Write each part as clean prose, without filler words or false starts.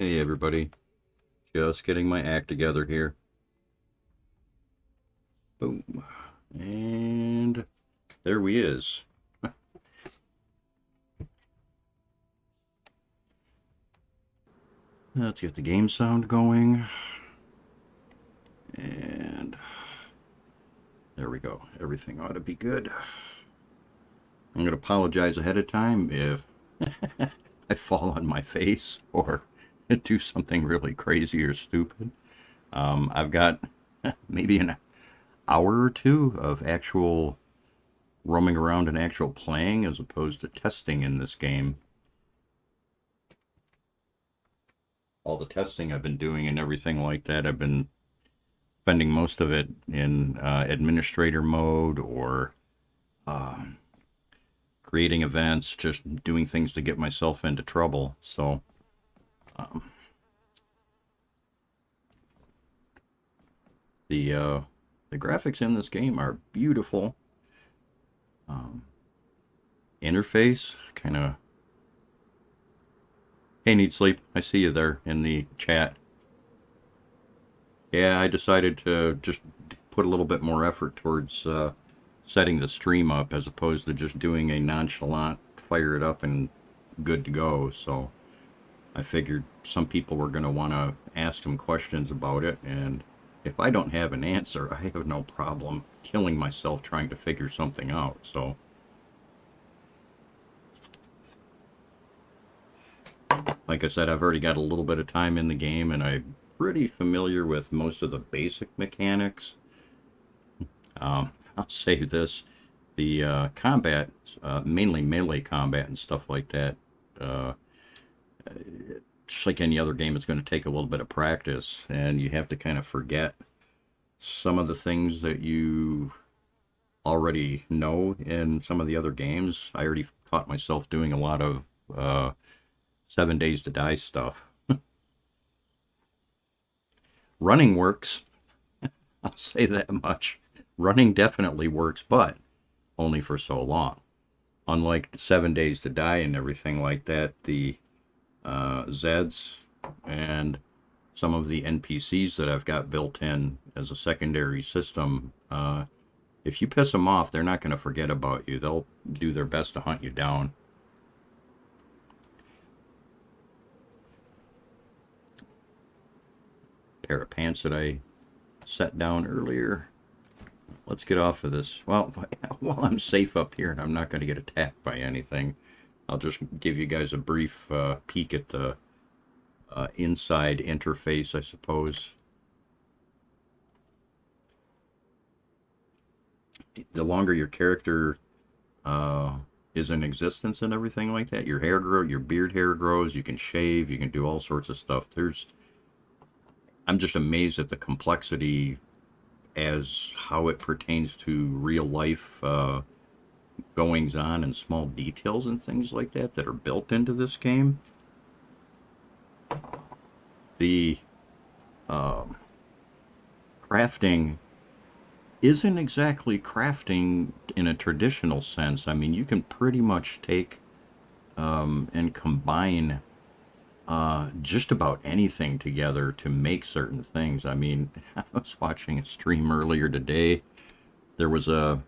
Hey everybody, just getting my act together here. Boom. And there we is. Let's get the game sound going. And there we go. Everything ought to be good. I'm going to apologize ahead of time if I fall on my face or do something really crazy or stupid. I've got maybe an hour or two of actual roaming around and actual playing as opposed to testing in this game. All the testing I've been doing and everything like that, I've been spending most of it in administrator mode or uh, creating events, just doing things to get myself into trouble. So um, the uh, the graphics in this game are beautiful. Um, Interface kind of. Hey, Need Sleep, I see you there in the chat. Yeah, I decided to just put a little bit more effort towards setting the stream up as opposed to just doing a nonchalant fire it up and good to go. So I figured some people were going to want to ask some questions about it, and if I don't have an answer, I have no problem killing myself trying to figure something out. So like I said, I've already got a little bit of time in the game and I'm pretty familiar with most of the basic mechanics. I'll say this, the combat, mainly melee combat and stuff like that, uh, just like any other game, it's going to take a little bit of practice, and you have to kind of forget some of the things that you already know in some of the other games. I already caught myself doing a lot of 7 Days to Die stuff. Running works, I'll say that much. Running definitely works, but only for so long. Unlike 7 Days to Die and everything like that, the Zeds and some of the NPCs that I've got built in as a secondary system, if you piss them off, they're not going to forget about you. They'll do their best to hunt you down. Pair of pants that I set down earlier. Let's get off of this. Well, while I'm safe up here and I'm not going to get attacked by anything, I'll just give you guys a brief peek at the inside interface, I suppose. The longer your character is in existence and everything like that, your beard hair grows, you can shave, you can do all sorts of stuff. I'm just amazed at the complexity as how it pertains to real life goings on and small details and things like that that are built into this game. The crafting isn't exactly crafting in a traditional sense. I mean, you can pretty much take and combine just about anything together to make certain things. I mean, I was watching a stream earlier today. There was a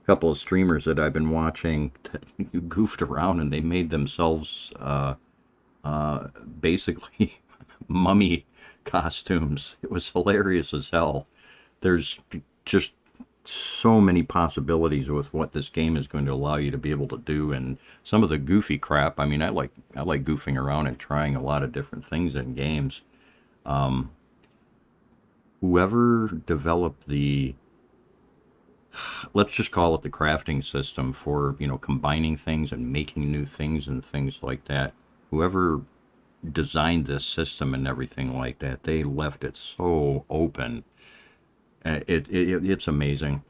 couple of streamers that I've been watching that goofed around and they made themselves basically mummy costumes. It was hilarious as hell. There's just so many possibilities with what this game is going to allow you to be able to do, and some of the goofy crap. I mean, I like goofing around and trying a lot of different things in games. Whoever developed the, let's just call it the crafting system for, combining things and making new things and things like that, whoever designed this system and everything like that, they left it so open. It's amazing.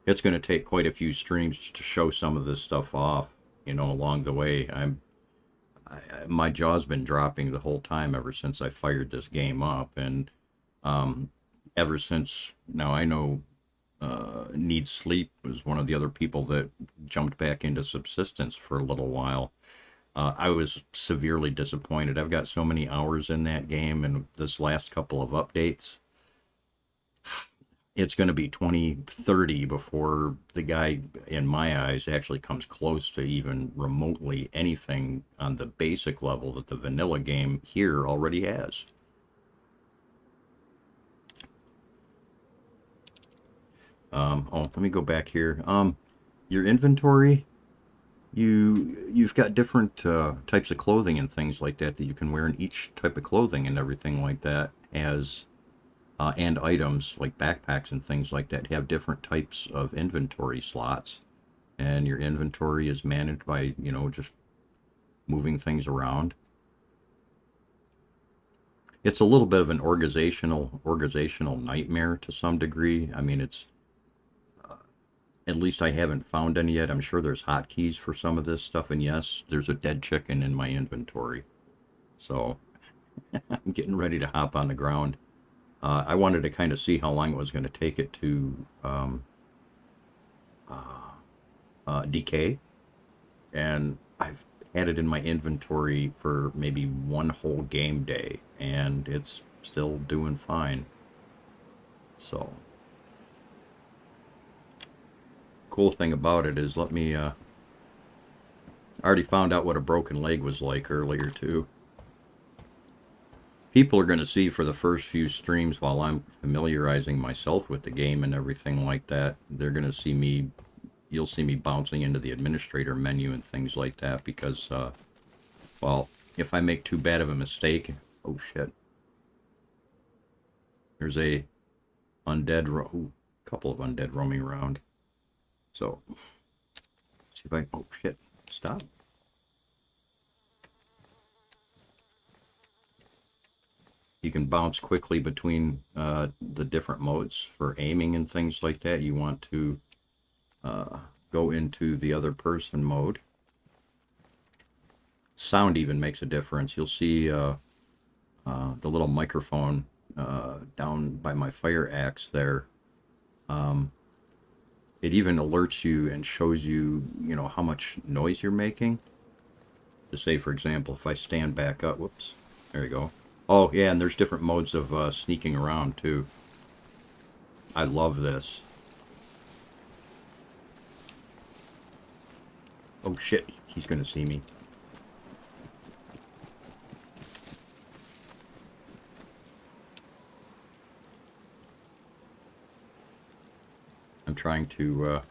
It's going to take quite a few streams to show some of this stuff off, along the way. My jaw's been dropping the whole time ever since I fired this game up, and ever since now I know Need Sleep was one of the other people that jumped back into subsistence for a little while. I was severely disappointed. I've got so many hours in that game, and this last couple of updates, it's going to be 2030 before the guy, in my eyes, actually comes close to even remotely anything on the basic level that the vanilla game here already has. Oh, let me go back here. Your inventory, you've got different types of clothing and things like that that you can wear, and each type of clothing and everything like that has and items like backpacks and things like that have different types of inventory slots, and your inventory is managed by just moving things around. It's a little bit of an organizational nightmare to some degree. I mean, it's at least I haven't found any yet. I'm sure there's hotkeys for some of this stuff, and yes, there's a dead chicken in my inventory. So I'm getting ready to hop on the ground. I wanted to kind of see how long it was going to take it to decay, and I've had it in my inventory for maybe one whole game day, and it's still doing fine. So, cool thing about it is, I already found out what a broken leg was like earlier, too. People are going to see for the first few streams while I'm familiarizing myself with the game and everything like that. They're going to see me, you'll see me bouncing into the administrator menu and things like that because, well, if I make too bad of a mistake, oh shit. There's a couple of undead roaming around. So, see if I, oh shit, stop. You can bounce quickly between the different modes for aiming and things like that. You want to go into the other person mode. Sound even makes a difference. You'll see the little microphone down by my fire axe there. It even alerts you and shows you, how much noise you're making. To say, for example, if I stand back up, whoops, there you go. Oh, yeah, and there's different modes of sneaking around, too. I love this. Oh, shit, he's going to see me. I'm trying to,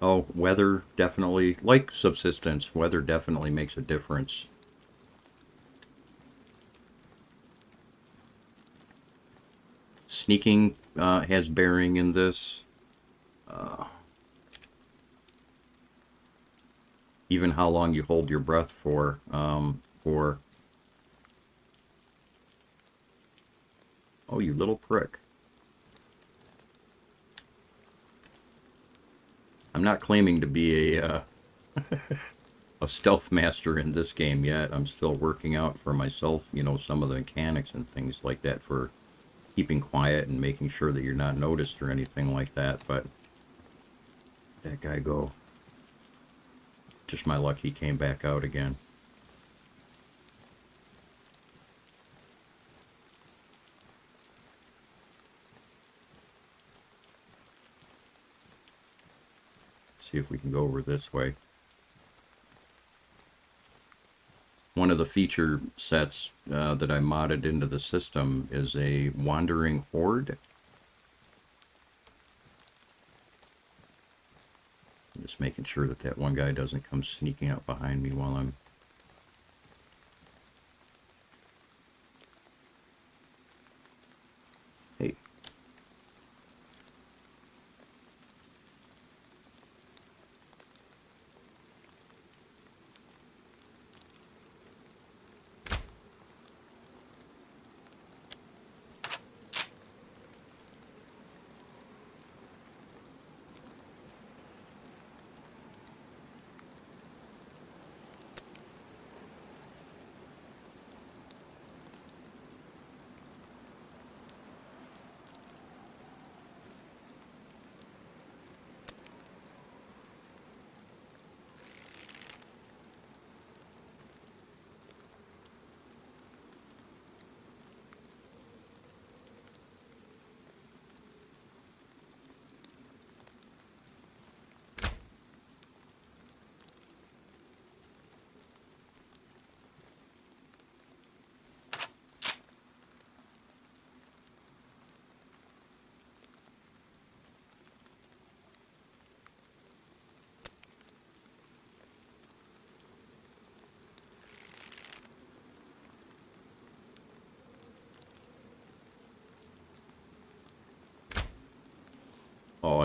oh, weather definitely, like subsistence, weather definitely makes a difference. Sneaking has bearing in this. Even how long you hold your breath for, oh, you little prick. I'm not claiming to be a stealth master in this game yet. I'm still working out for myself, some of the mechanics and things like that for keeping quiet and making sure that you're not noticed or anything like that. But that guy go. Just my luck, he came back out again. See if we can go over this way. One of the feature sets that I modded into the system is a wandering horde. I'm just making sure that that one guy doesn't come sneaking up behind me while I'm... Hey.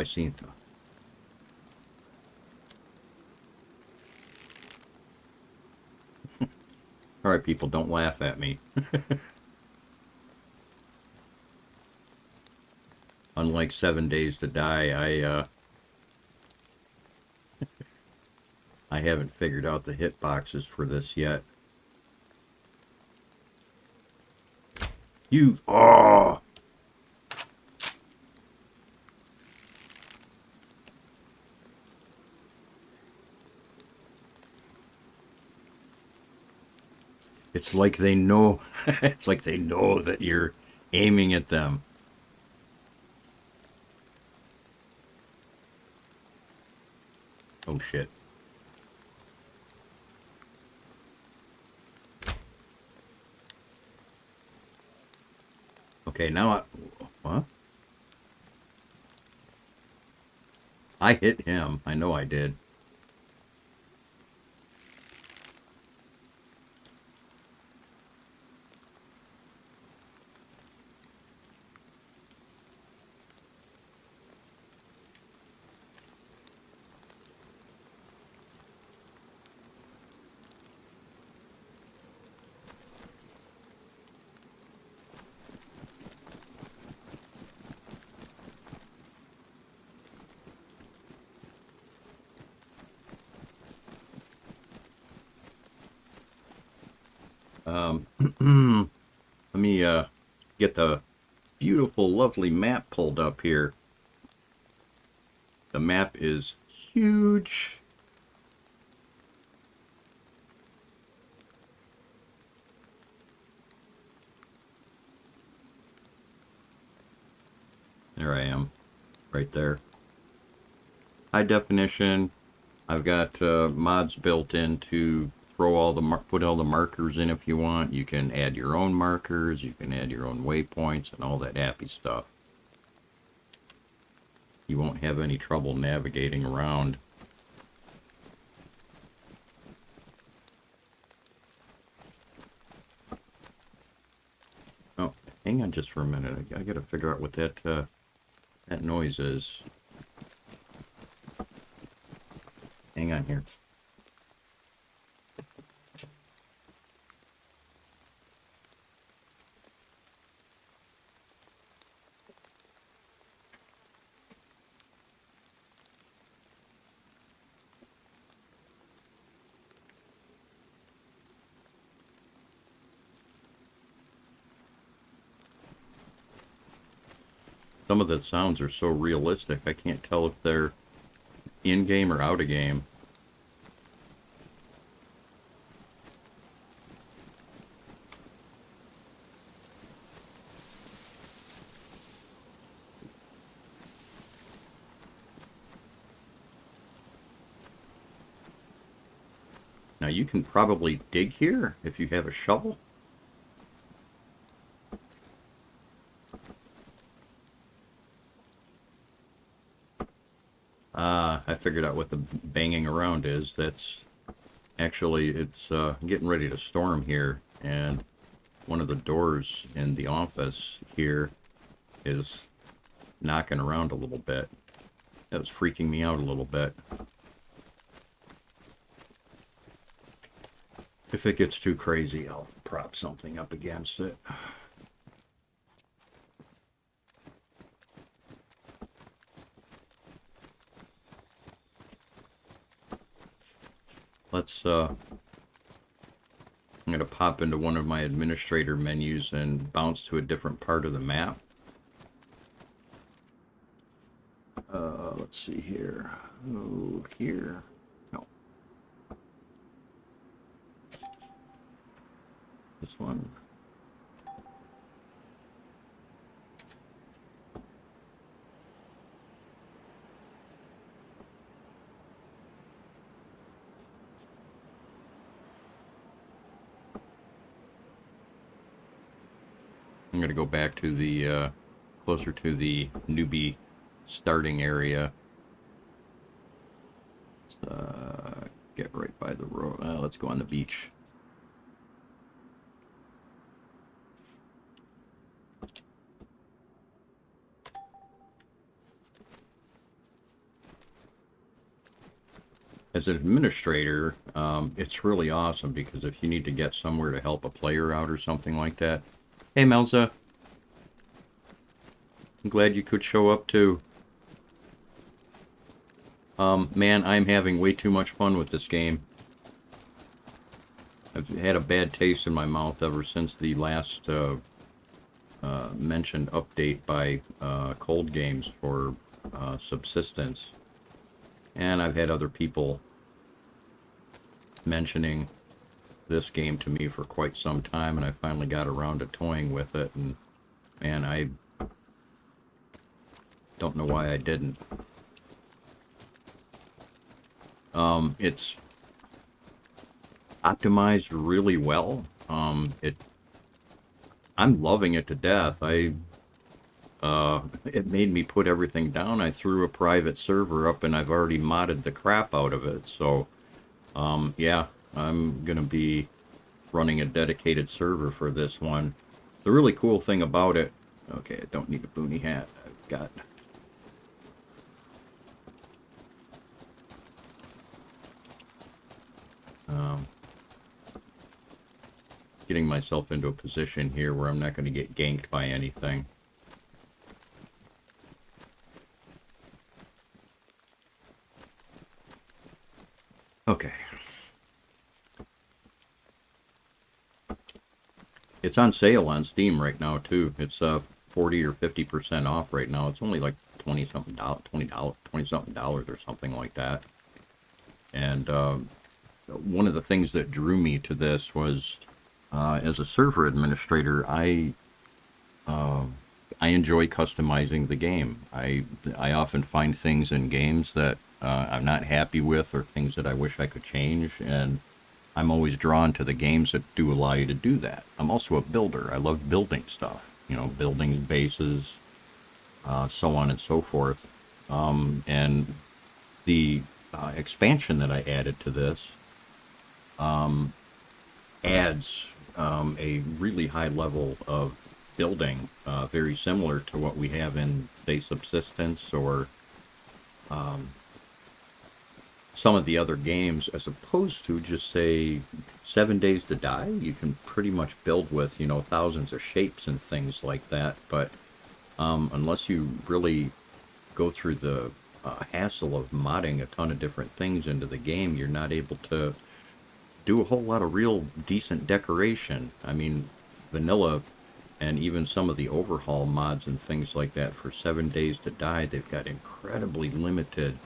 I seen. All right, people, don't laugh at me. Unlike 7 Days to Die, I haven't figured out the hitboxes for this yet. You, oh! It's like they know. It's like they know that you're aiming at them. Oh shit. Okay, now what? I hit him. I know I did. Let me get the beautiful, lovely map pulled up here. The map is huge. There I am, right there. High definition. I've got mods built in to throw all the put all the markers in if you want. You can add your own markers. You can add your own waypoints and all that happy stuff. You won't have any trouble navigating around. Oh, hang on just for a minute. I got to figure out what that noise is. Hang on here. Some of the sounds are so realistic, I can't tell if they're in-game or out-of-game. Now you can probably dig here if you have a shovel. I figured out what the banging around is. That's actually, it's getting ready to storm here, and one of the doors in the office here is knocking around a little bit. That was freaking me out a little bit. If it gets too crazy, I'll prop something up against it. Let's, I'm going to pop into one of my administrator menus and bounce to a different part of the map. Let's see here. Oh, here. No. This one. I'm going to go back to the, closer to the newbie starting area. Let's get right by the road. Let's go on the beach. as an administrator, it's really awesome because if you need to get somewhere to help a player out or something like that. Hey, Melza, I'm glad you could show up too. Man, I'm having way too much fun with this game. I've had a bad taste in my mouth ever since the last mentioned update by Cold Games for Subsistence. And I've had other people mentioning this game to me for quite some time, and I finally got around to toying with it, and man, I don't know why I didn't. It's optimized really well. I'm loving it to death. It made me put everything down. I threw a private server up, and I've already modded the crap out of it. So, yeah, I'm gonna be running a dedicated server for this one. The really cool thing about it, okay, I don't need a boonie hat. I've got um, getting myself into a position here where I'm not going to get ganked by anything. Okay. It's on sale on Steam right now too. It's 40 or 50% off right now. It's only like 20 something dollars, $20 something dollars or something like that. And one of the things that drew me to this was as a server administrator, I enjoy customizing the game. I often find things in games that I'm not happy with or things that I wish I could change, and I'm always drawn to the games that do allow you to do that. I'm also a builder. I love building stuff, building bases, so on and so forth. And the expansion that I added to this adds a really high level of building, very similar to what we have in, say, Subsistence or some of the other games, as opposed to just, say, 7 Days to Die. You can pretty much build with, thousands of shapes and things like that, but unless you really go through the hassle of modding a ton of different things into the game, you're not able to do a whole lot of real decent decoration. I mean, vanilla and even some of the overhaul mods and things like that for 7 Days to Die, they've got incredibly limited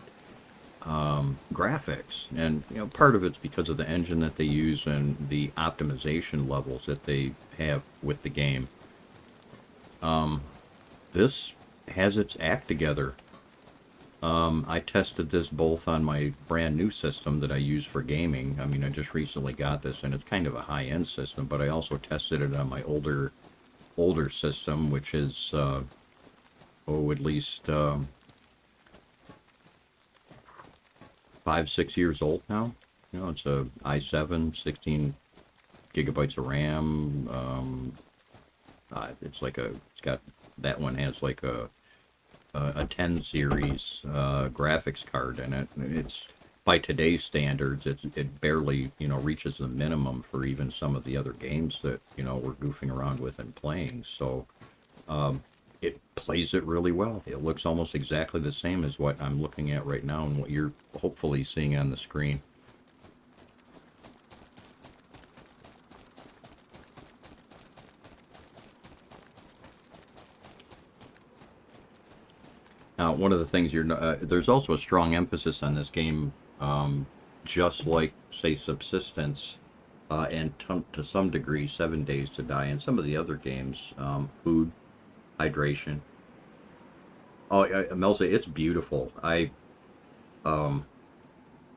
graphics. And, part of it's because of the engine that they use and the optimization levels that they have with the game. This has its act together. I tested this both on my brand new system that I use for gaming. I mean, I just recently got this, and it's kind of a high-end system, but I also tested it on my older system, which is, at least 5, 6 years old now. It's a i7, 16 gigabytes of RAM. It's got, that one has like a 10 series graphics card in it. It's, by today's standards, it barely, reaches the minimum for even some of the other games that, we're goofing around with and playing. So it plays it really well. It looks almost exactly the same as what I'm looking at right now and what you're hopefully seeing on the screen. Now, one of the things there's also a strong emphasis on this game, just like, say, Subsistence, and to some degree, 7 Days to Die, and some of the other games, food, hydration. Oh, Melza, it's beautiful.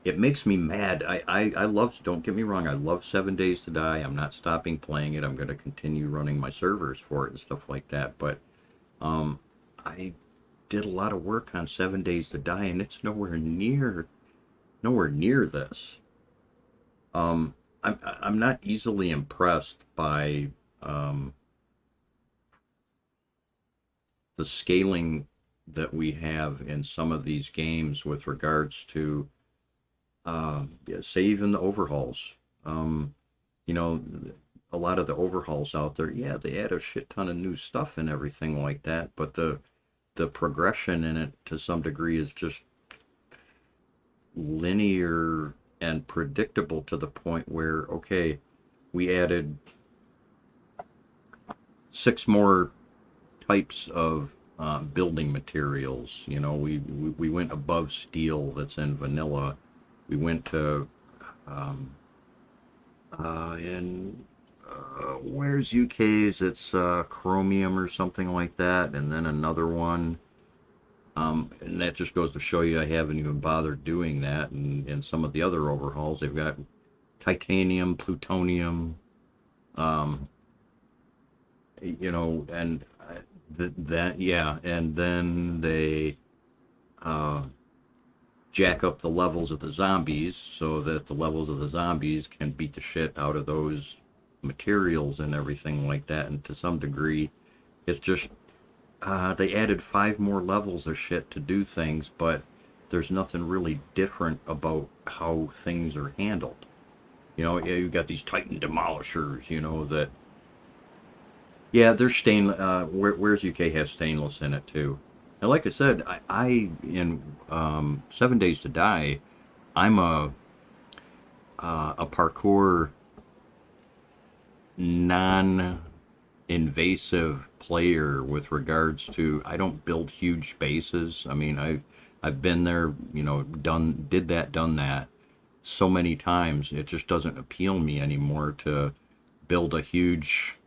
It makes me mad. I love, don't get me wrong, I love 7 Days to Die. I'm not stopping playing it. I'm going to continue running my servers for it and stuff like that. But I did a lot of work on 7 Days to Die, and it's nowhere near this. I'm not easily impressed by the scaling that we have in some of these games with regards to Yeah, say even the overhauls. Um, you know, a lot of the overhauls out there, yeah, they add a shit ton of new stuff and everything like that, but the progression in it to some degree is just linear and predictable to the point where, okay, we added six more types of building materials. You know, we went above steel that's in vanilla. We went to in where's UK's? It's chromium or something like that, and then another one. And that just goes to show you I haven't even bothered doing that. And some of the other overhauls, they've got titanium, plutonium, you know, and that, yeah. And then they jack up the levels of the zombies so that the levels of the zombies can beat the shit out of those materials and everything like that. And to some degree, it's just they added five more levels of shit to do things, but there's nothing really different about how things are handled. You know, yeah, you've got these Titan demolishers, you know, that, yeah, they're stainless. Where's UK has stainless in it too. And like I said, I in 7 Days to Die, I'm a parkour non-invasive player with regards to I don't build huge bases. I mean, I've been there, you know, done that so many times. It just doesn't appeal me anymore to build a huge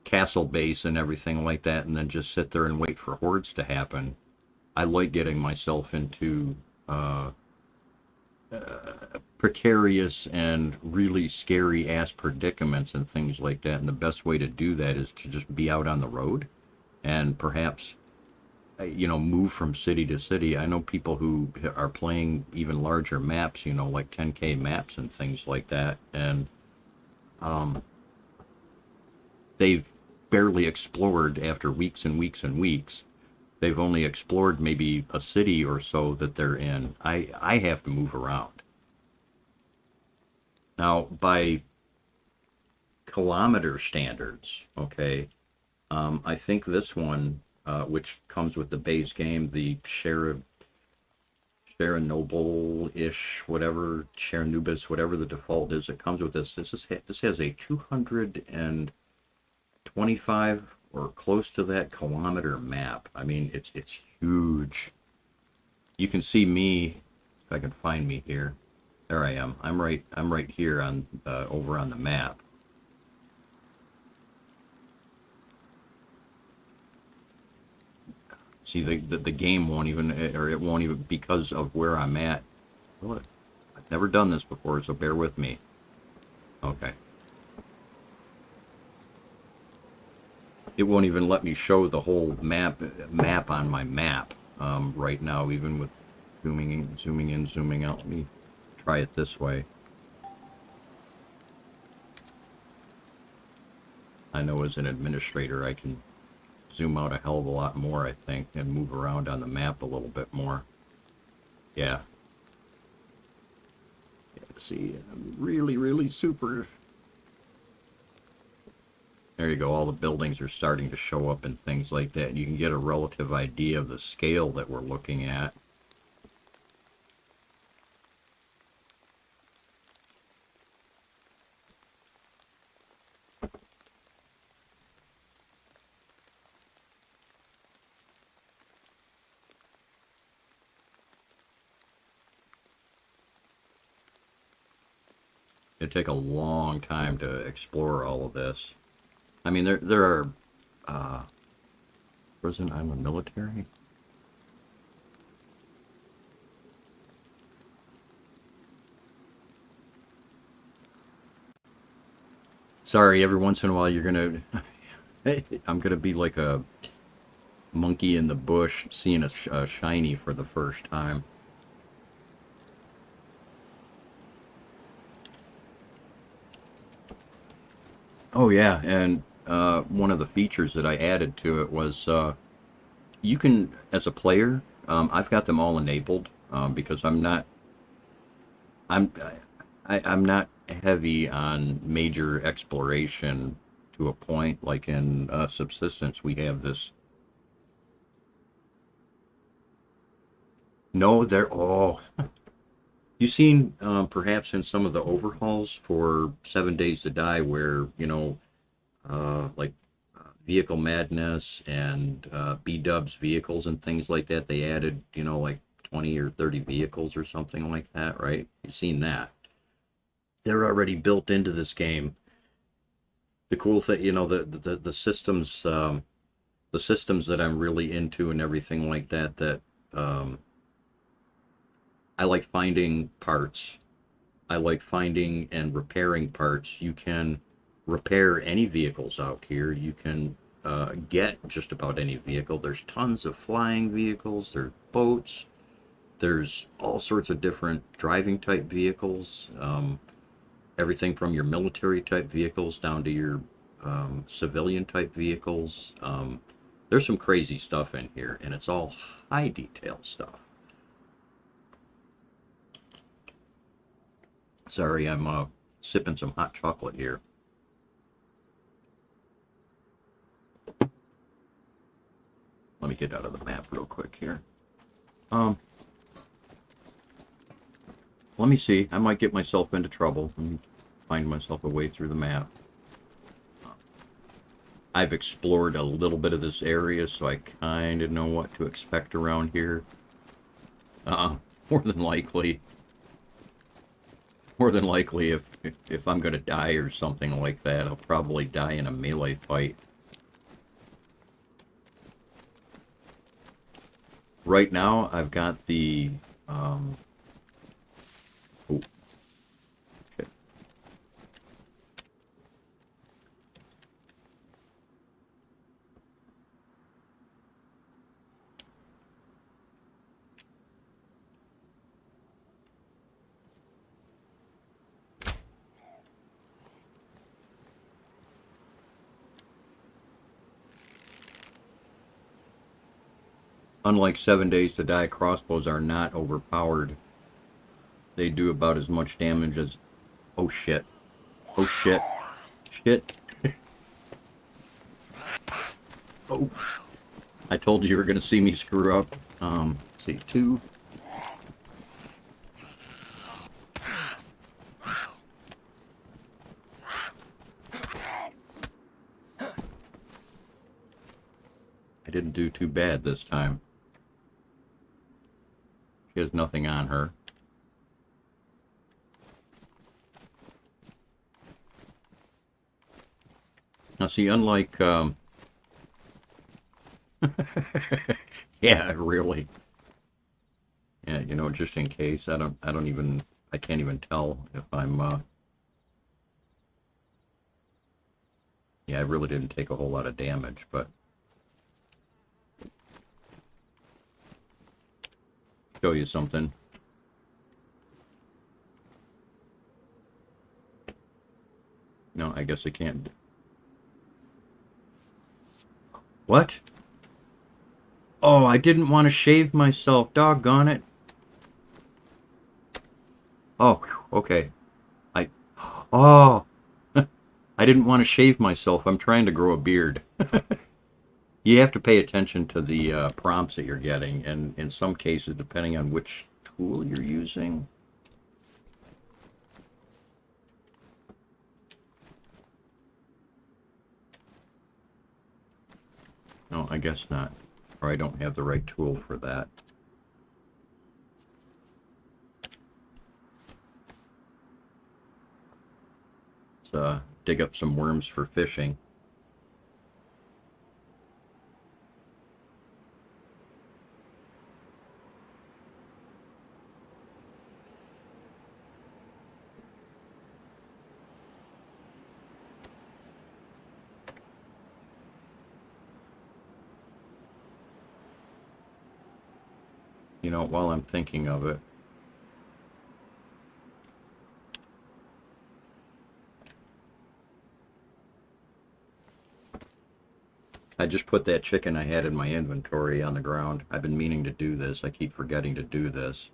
castle base and everything like that and then just sit there and wait for hordes to happen. I like getting myself into precarious and really scary ass predicaments and things like that. And the best way to do that is to just be out on the road and perhaps, you know, move from city to city. I know people who are playing even larger maps, you know, like 10K maps and things like that. And they've barely explored after weeks and weeks and weeks. They've only explored maybe a city or so that they're in. I have to move around. Now, by kilometer standards, okay, I think this one, which comes with the base game, the Chernobyl-ish, whatever, Chernubis, whatever the default is, it comes with this. This has a 225 or close to that kilometer map. I mean, it's huge. You can see me if I can find me here. There I am. I'm right here on over on the map. See, the game won't even, or it won't even, because of where I'm at. What? I've never done this before, so bear with me. Okay. It won't even let me show the whole map on my map right now, even with zooming in, zooming out. Let me try it this way. I know as an administrator I can zoom out a hell of a lot more, I think, and move around on the map a little bit more. Yeah. Yeah, see, I'm really, really super. There you go. All the buildings are starting to show up and things like that. You can get a relative idea of the scale that we're looking at. It'd take a long time to explore all of this. I mean, there are prison. I'm a military. Sorry, every once in a while you're gonna. I'm gonna be like a monkey in the bush seeing a shiny for the first time. Oh yeah, and one of the features that I added to it was you can, as a player, I've got them all enabled because I'm not I'm I'm not heavy on major exploration to a point. Like in subsistence, we have this. No, there. Oh, you've seen perhaps in some of the overhauls for 7 Days to Die, where like Vehicle Madness and B-Dub's vehicles and things like that. They added like 20 or 30 vehicles or something like that, right? You've seen that. They're already built into this game. The cool thing, the systems that I'm really into and everything like that. Um, I like finding parts. I like finding and repairing parts. You can repair any vehicles out here. You can get just about any vehicle. There's tons of flying vehicles. There's boats. There's all sorts of different driving type vehicles. Everything from your military type vehicles down to your civilian type vehicles. There's some crazy stuff in here, and it's all high detail stuff. Sorry, I'm sipping some hot chocolate here. Let me get out of the map real quick here. Um, Let me see. I might get myself into trouble and find myself a way through the map. I've explored a little bit of this area, so I kind of know what to expect around here. More than likely, if I'm gonna die or something like that, I'll probably die in a melee fight. Right now, I've got the oh, shit. Unlike 7 Days to Die, crossbows are not overpowered. They do about as much damage as... Oh shit. Oh shit. Shit. Oh. I told you you were going to see me screw up. Let's see, two. I didn't do too bad this time. She has nothing on her. Now see, unlike... yeah, really. Yeah, just in case, I can't even tell if I'm, yeah, I really didn't take a whole lot of damage, but show you something. No, I guess I can't. What? Oh, I didn't want to shave myself. Doggone it. Oh, okay. I. Oh, I didn't want to shave myself. I'm trying to grow a beard. You have to pay attention to the prompts that you're getting, and in some cases, depending on which tool you're using. No, I guess not. Or I don't have the right tool for that. Let's dig up some worms for fishing. While I'm thinking of it, I just put that chicken I had in my inventory on the ground. I've been meaning to do this. I keep forgetting to do this.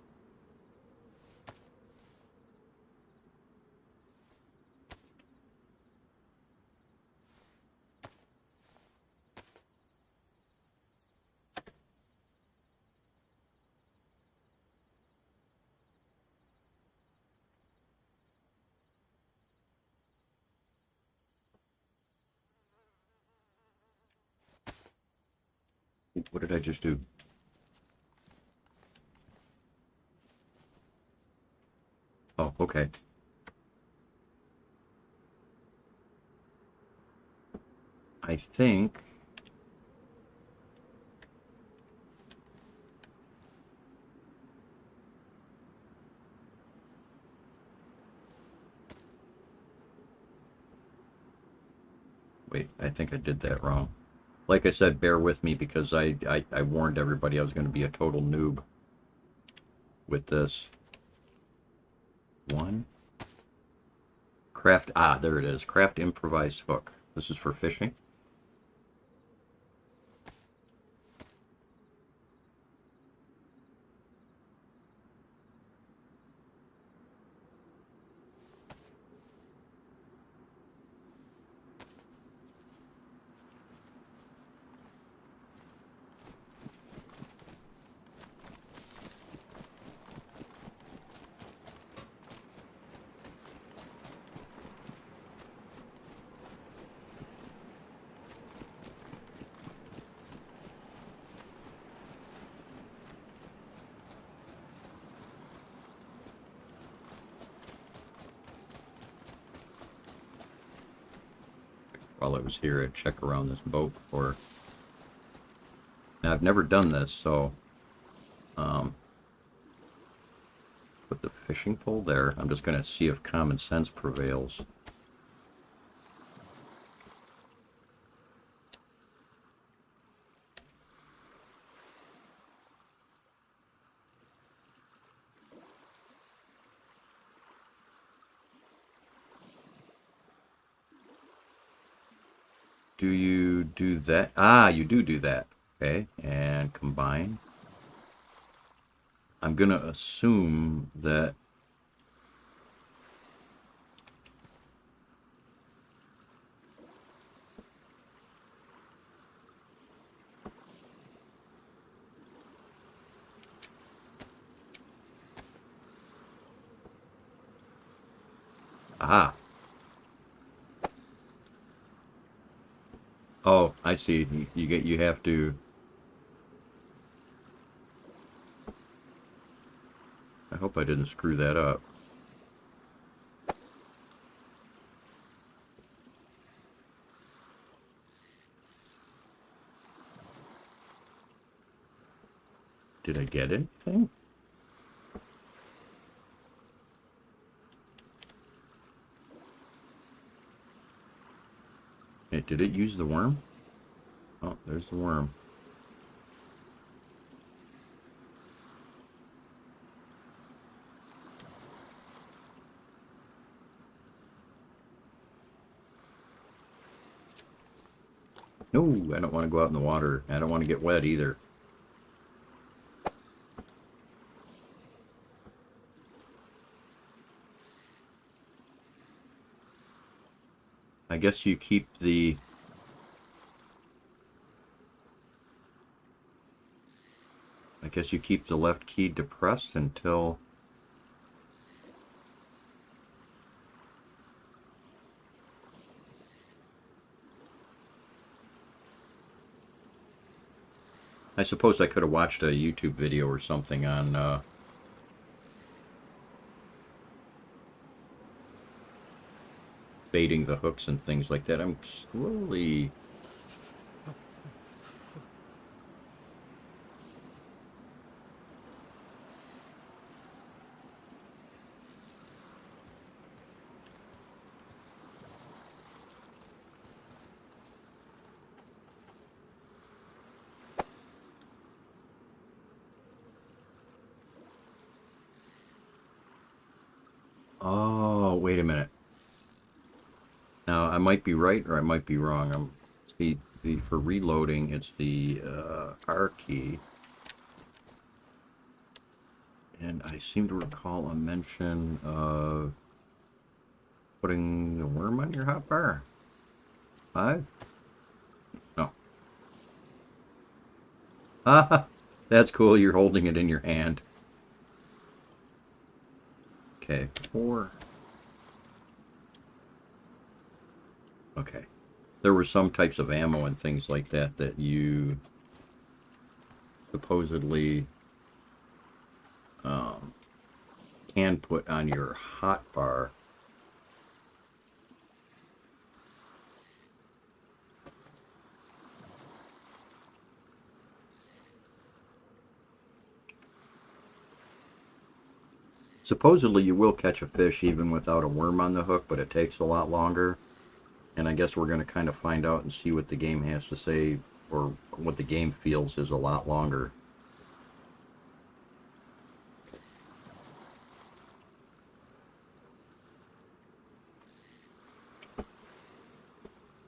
What did I just do? Oh, okay. I think... Wait, I think I did that wrong. Like I said, bear with me because I warned everybody I was going to be a total noob with this. One. Craft, there it is. Craft improvised hook. This is for fishing. While I was here, I'd check around this boat before. Now, I've never done this, so put the fishing pole there. I'm just going to see if common sense prevails. Do you do that? You do that. Okay, and combine. I'm going to assume that... Aha. Oh, I see. You have to... I hope I didn't screw that up. Did I get anything? Hey, did it use the worm? Oh, there's the worm. No, I don't want to go out in the water. I don't want to get wet either. I guess you keep the... I guess you keep the left key depressed until... I suppose I could have watched a YouTube video or something on baiting the hooks and things like that. I'm slowly... Oh, wait a minute. Now, I might be right or I might be wrong. For reloading, it's the R key. And I seem to recall a mention of putting the worm on your hotbar. 5? No. Ah, that's cool. You're holding it in your hand. Okay, 4. Okay. There were some types of ammo and things like that that you supposedly can put on your hot bar. Supposedly you will catch a fish even without a worm on the hook, but it takes a lot longer. And I guess we're going to kind of find out and see what the game has to say, or what the game feels is a lot longer.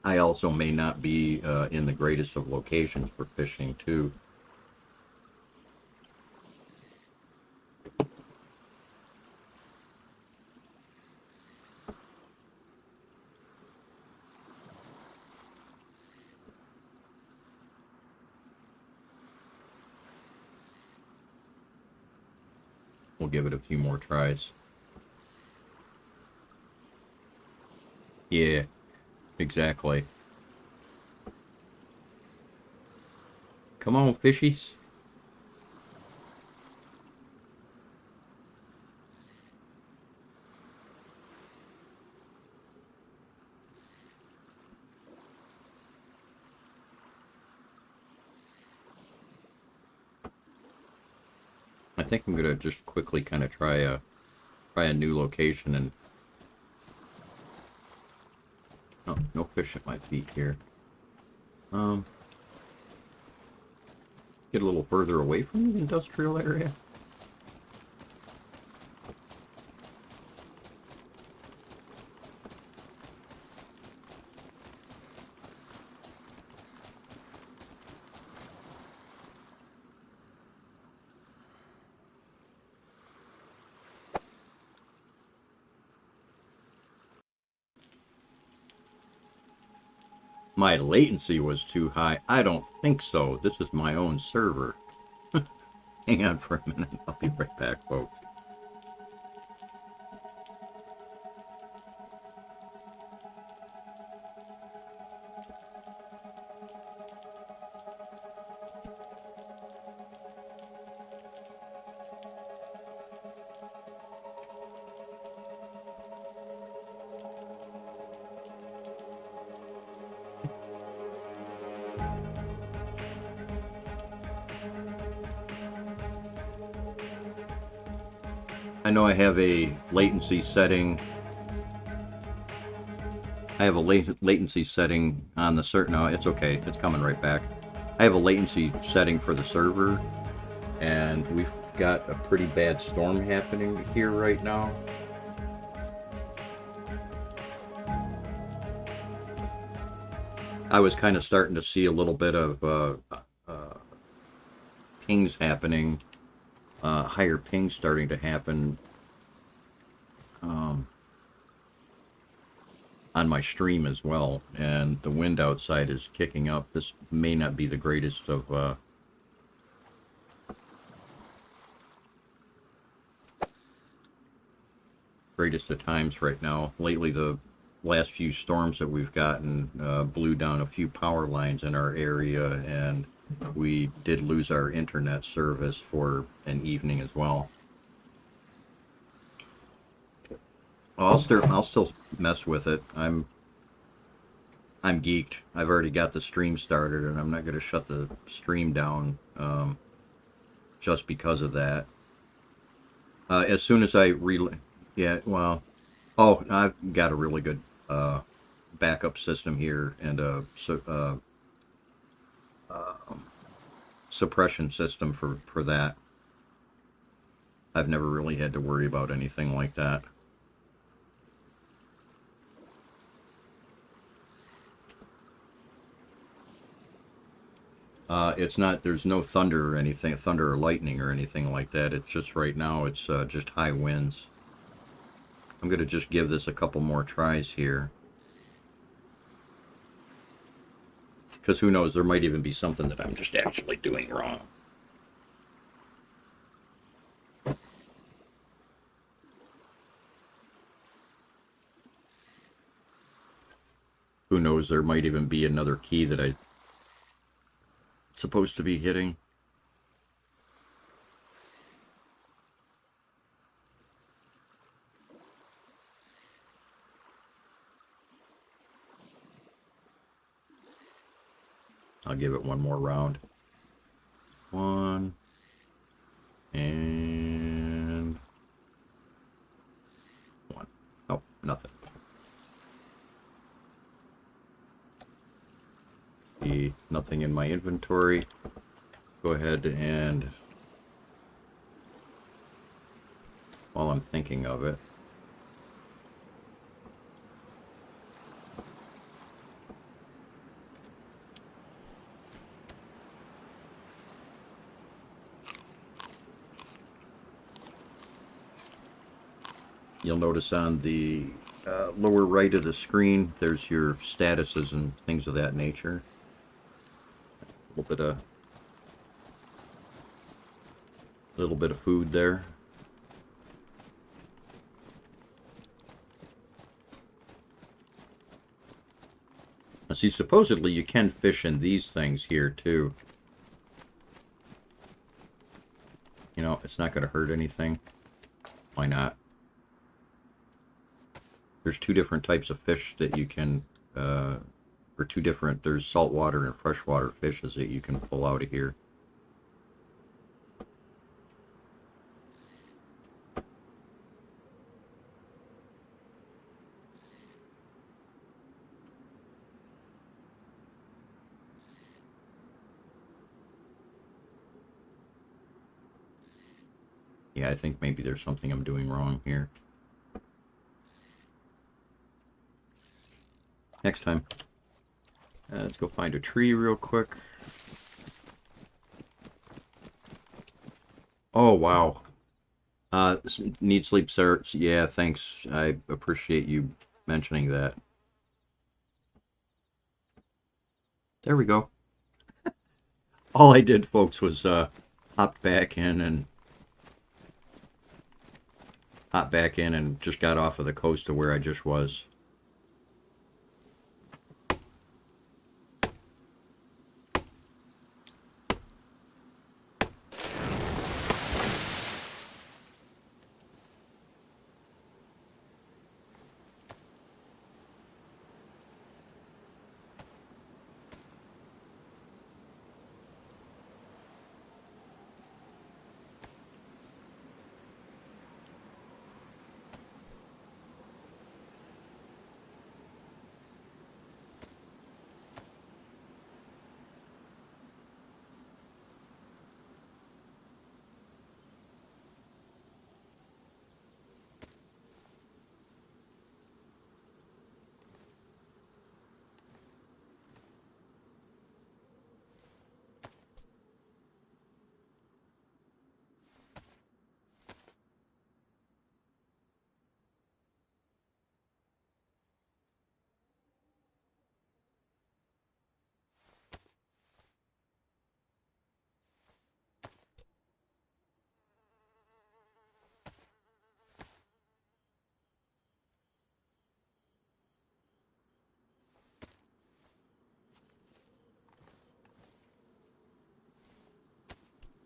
I also may not be in the greatest of locations for fishing too. We'll give it a few more tries. Yeah, exactly. Come on, fishies. I think I'm gonna just quickly kind of try a new location and oh, no fish at my feet here. Um, get a little further away from the industrial area. My latency was too high. I don't think so. This is my own server. Hang on for a minute. I'll be right back, folks. I know I have a latency setting. I have a latency setting on the server. No, it's okay. It's coming right back. I have a latency setting for the server, and we've got a pretty bad storm happening here right now. I was kind of starting to see a little bit of pings happening, higher pings starting to happen on my stream as well, and the wind outside is kicking up. This may not be the greatest of times right now. Lately, the last few storms that we've gotten blew down a few power lines in our area, and we did lose our internet service for an evening as well. I'll still mess with it. I'm geeked. I've already got the stream started, and I'm not going to shut the stream down just because of that. As soon as I yeah, well, oh, I've got a really good backup system here and a suppression system for that. I've never really had to worry about anything like that. It's not, there's no thunder or anything, thunder or lightning or anything like that. It's just right now, it's just high winds. I'm going to just give this a couple more tries here. Because who knows, there might even be something that I'm just actually doing wrong. Who knows, there might even be another key that I'm supposed to be hitting. I'll give it one more round. One. And one. Oh, nothing. See, nothing in my inventory. Go ahead and, while I'm thinking of it, you'll notice on the lower right of the screen, there's your statuses and things of that nature. A little bit of food there. Now see, supposedly you can fish in these things here too. You know, it's not going to hurt anything. Why not? There's two different types of fish that you can, or two different, there's saltwater and freshwater fishes that you can pull out of here. Yeah, I think maybe there's something I'm doing wrong here. Next time. Let's go find a tree real quick. Oh, wow. Need sleep, sir. Yeah, thanks. I appreciate you mentioning that. There we go. All I did, folks, was hopped back in and just got off of the coast to where I just was.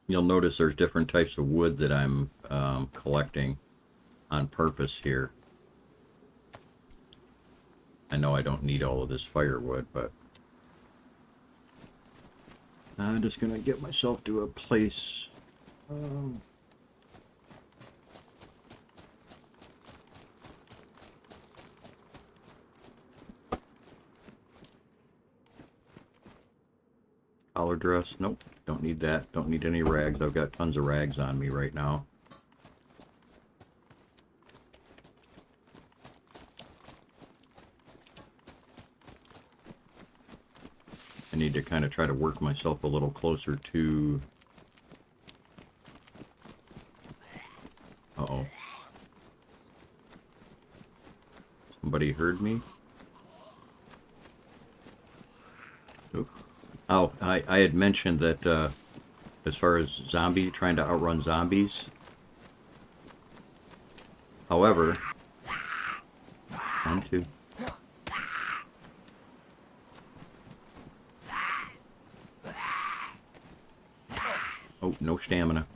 You'll notice there's different types of wood that I'm collecting on purpose here. I know I don't need all of this firewood, but I'm just going to get myself to a place. Collar dress. Nope, don't need that. Don't need any rags. I've got tons of rags on me right now. I need to kind of try to work myself a little closer to... Uh-oh. Somebody heard me? Oop. Oh, I had mentioned that as far as trying to outrun zombies. However, 1, 2. Oh, no stamina.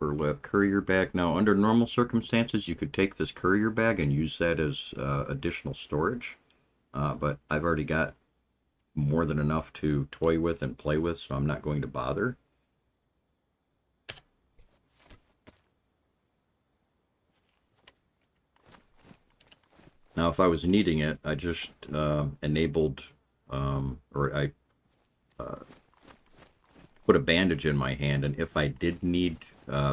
upper lip courier bag. Now, under normal circumstances, you could take this courier bag and use that as additional storage. But I've already got more than enough to toy with and play with, so I'm not going to bother. Now, if I was needing it, I just enabled, or I put a bandage in my hand, and if I did need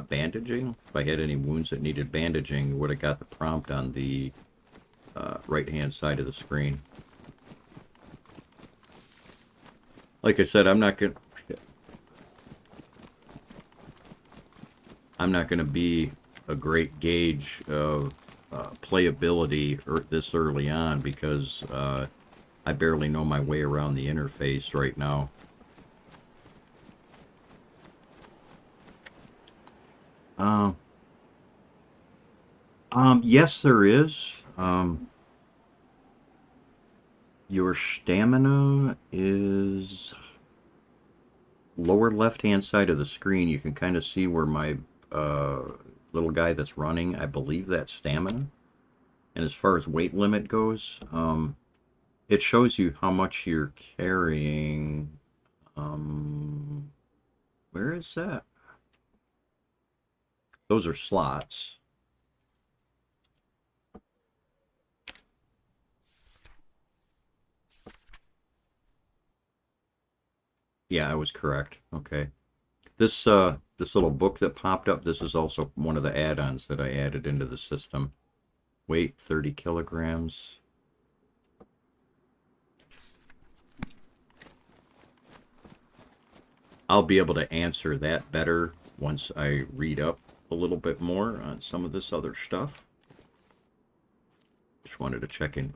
bandaging, if I had any wounds that needed bandaging, would have got the prompt on the right-hand side of the screen. Like I said, I'm not gonna be a great gauge of playability this early on because I barely know my way around the interface right now. Yes, there is. Your stamina is lower left-hand side of the screen. You can kind of see where my little guy that's running, I believe that's stamina. And as far as weight limit goes, it shows you how much you're carrying. Where is that? Those are slots. Yeah, I was correct. Okay. This little book that popped up, this is also one of the add-ons that I added into the system. Weight 30 kilograms. I'll be able to answer that better once I read up a little bit more on some of this other stuff. Just wanted to check in.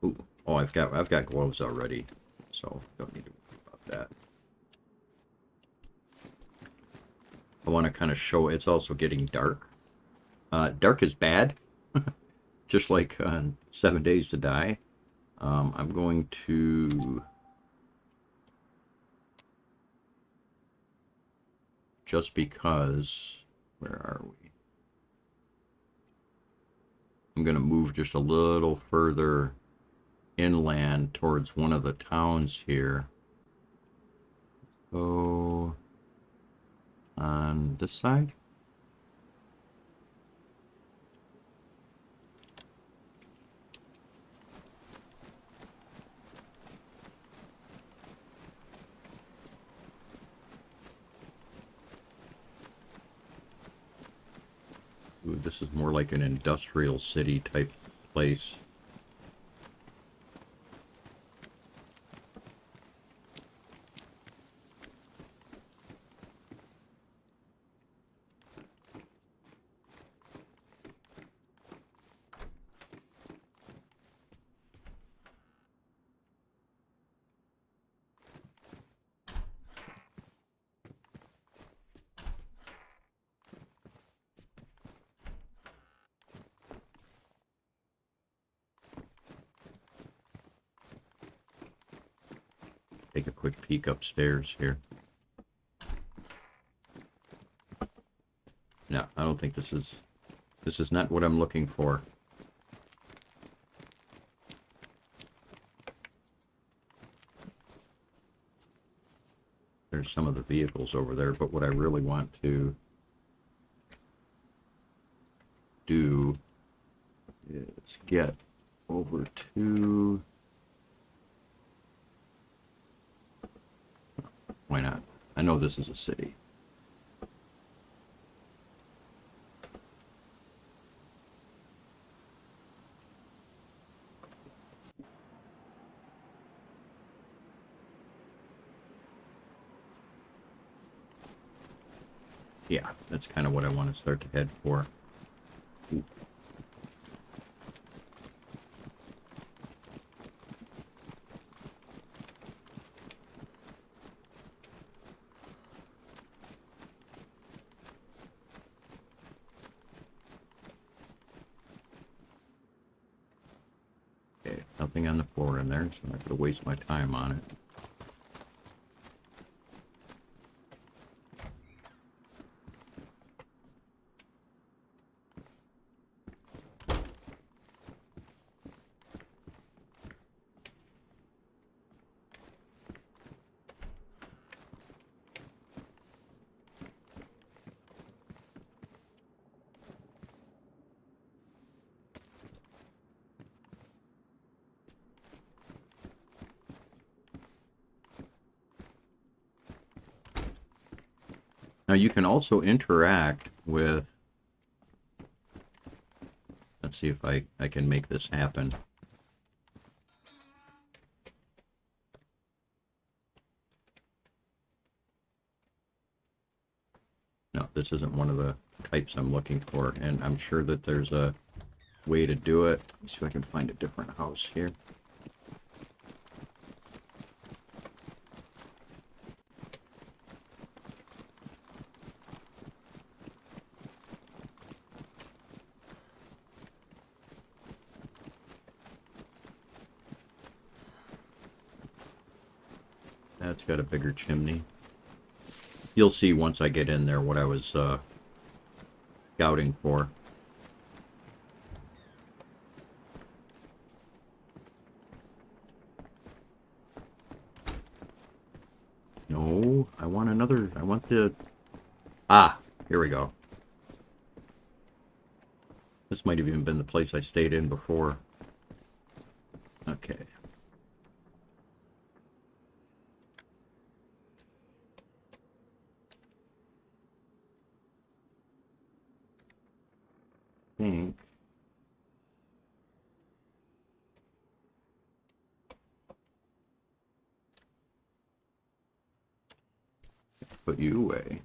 Ooh, oh, I've got gloves already, so don't need to worry about that. I want to kind of show it's also getting dark. Dark is bad, just like 7 Days to Die. I'm going to just because, where are we? I'm going to move just a little further inland towards one of the towns here. So, on this side? Ooh, this is more like an industrial city type place. Take a quick peek upstairs here. No, I don't think this is not what I'm looking for. There's some of the vehicles over there, but what I really want to do is get over to... Why not? I know this is a city. Yeah, that's kind of what I want to start to head for. Ooh. Okay, nothing on the floor in there, so I'm not going to waste my time on it. Now you can also interact with, let's see if I can make this happen. No, this isn't one of the types I'm looking for, and I'm sure that there's a way to do it. Let's see if I can find a different house here. That's got a bigger chimney. You'll see once I get in there what I was scouting for. No, I want another, I want the... Ah, here we go. This might have even been the place I stayed in before. Okay. Think put you away.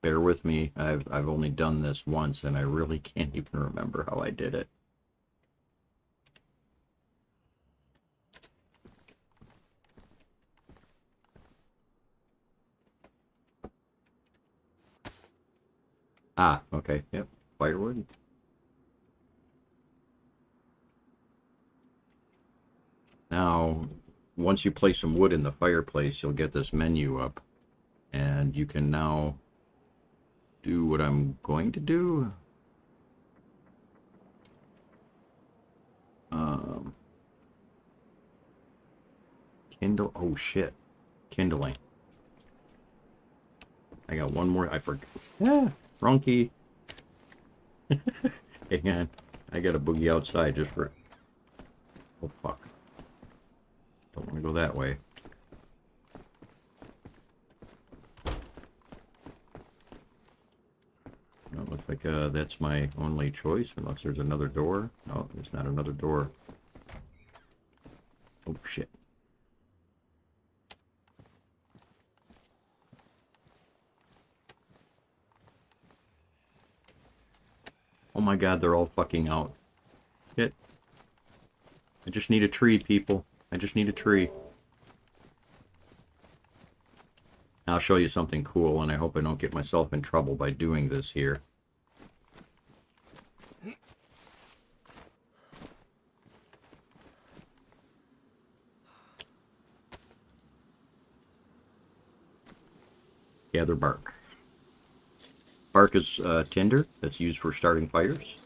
Bear with me. I've only done this once and I really can't even remember how I did it. Ah, okay. Yep. Firewood. Now, once you place some wood in the fireplace, you'll get this menu up. And you can now do what I'm going to do. Kindle. Oh, shit. Kindling. I got one more. I forgot. Yeah, wrong key. Hang on. I got a boogie outside just for... Oh, fuck. Don't want to go that way. No, it looks like that's my only choice, unless there's another door. No, there's not another door. Oh, shit. Oh my god, they're all fucking out. Shit. I just need a tree, people. I just need a tree. I'll show you something cool, and I hope I don't get myself in trouble by doing this here. Gather bark. Bark is tinder that's used for starting fires.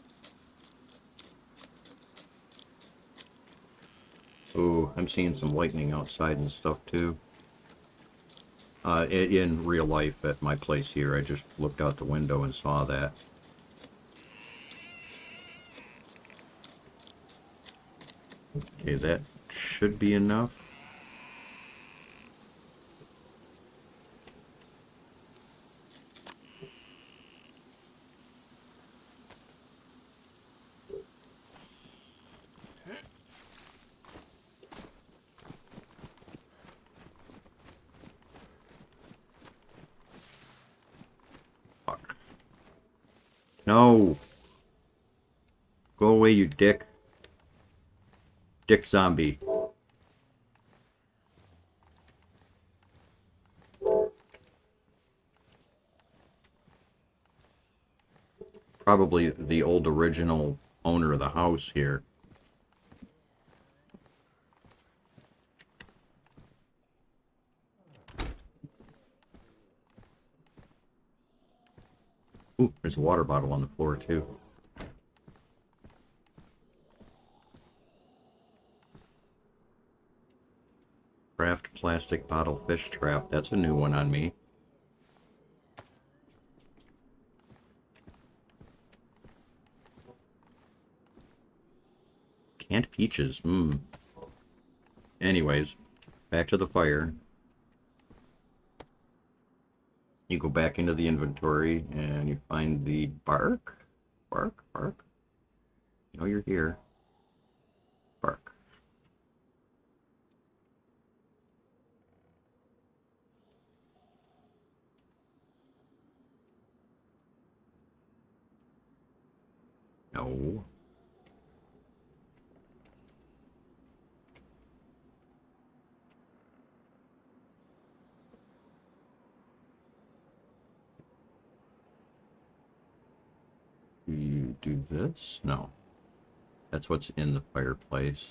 Oh, I'm seeing some lightning outside and stuff too. In real life at my place here, I just looked out the window and saw that. Okay, that should be enough. Fuck. No! Go away, you dick. Dick zombie. Probably the old original owner of the house here. Ooh, there's a water bottle on the floor too. Craft plastic bottle fish trap. That's a new one on me. Canned peaches. Anyways, back to the fire. You go back into the inventory and you find the bark. Bark, bark. You know you're here. Bark. No. You do this? No. That's what's in the fireplace.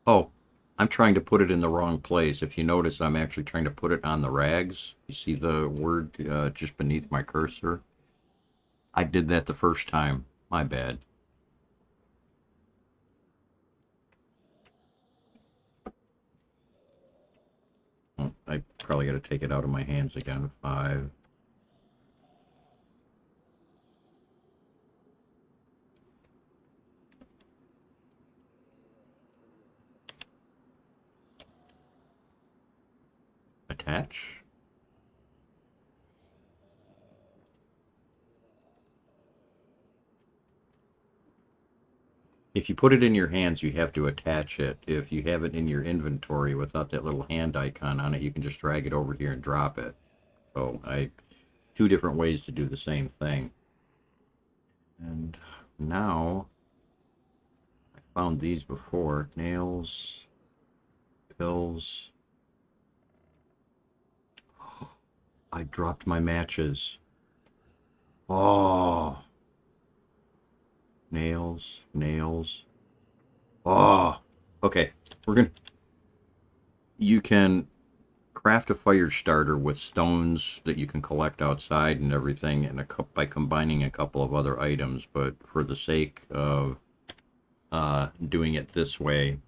Oh, I'm trying to put it in the wrong place. If you notice, I'm actually trying to put it on the rags. You see the word just beneath my cursor? I did that the first time. My bad. Oh, I probably got to take it out of my hands again. 5. Attach. If you put it in your hands, you have to attach it. If you have it in your inventory without that little hand icon on it, you can just drag it over here and drop it. So two different ways to do the same thing. And now, I found these before. Nails, pills. I dropped my matches. Oh. Nails, nails. Oh. Okay, you can craft a fire starter with stones that you can collect outside and everything, and by combining a couple of other items. But for the sake of doing it this way,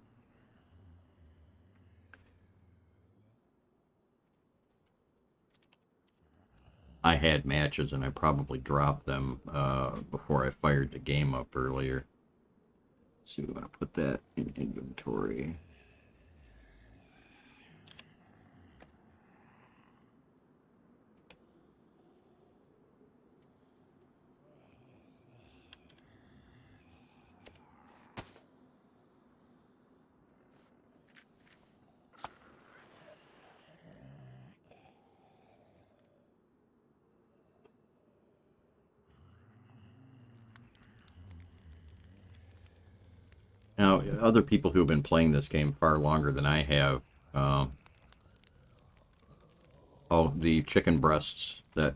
I had matches and I probably dropped them before I fired the game up earlier. So we want to put that in inventory. Now, other people who have been playing this game far longer than I have, oh, the chicken breasts that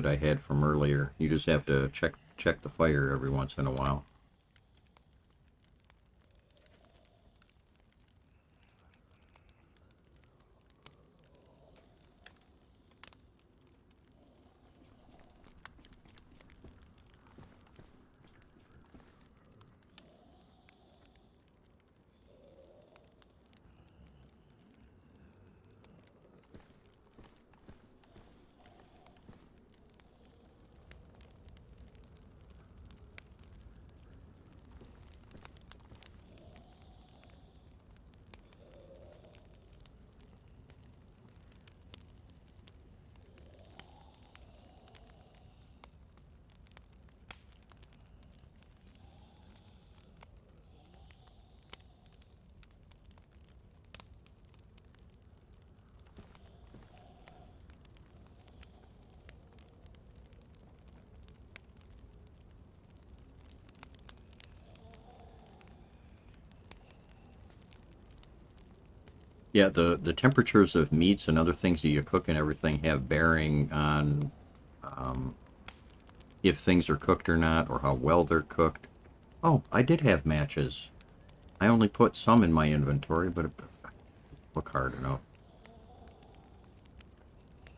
I had from earlier. You just have to check the fire every once in a while. Yeah, the temperatures of meats and other things that you cook and everything have bearing on um, if things are cooked or not, or how well they're cooked. Oh, I did have matches. I only put some in my inventory, but look hard enough.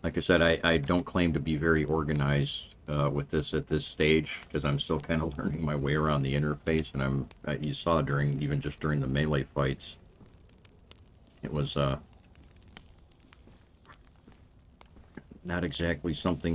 Like I said, I don't claim to be very organized with this at this stage because I'm still kind of learning my way around the interface, and you saw during even just during the melee fights, it was not exactly something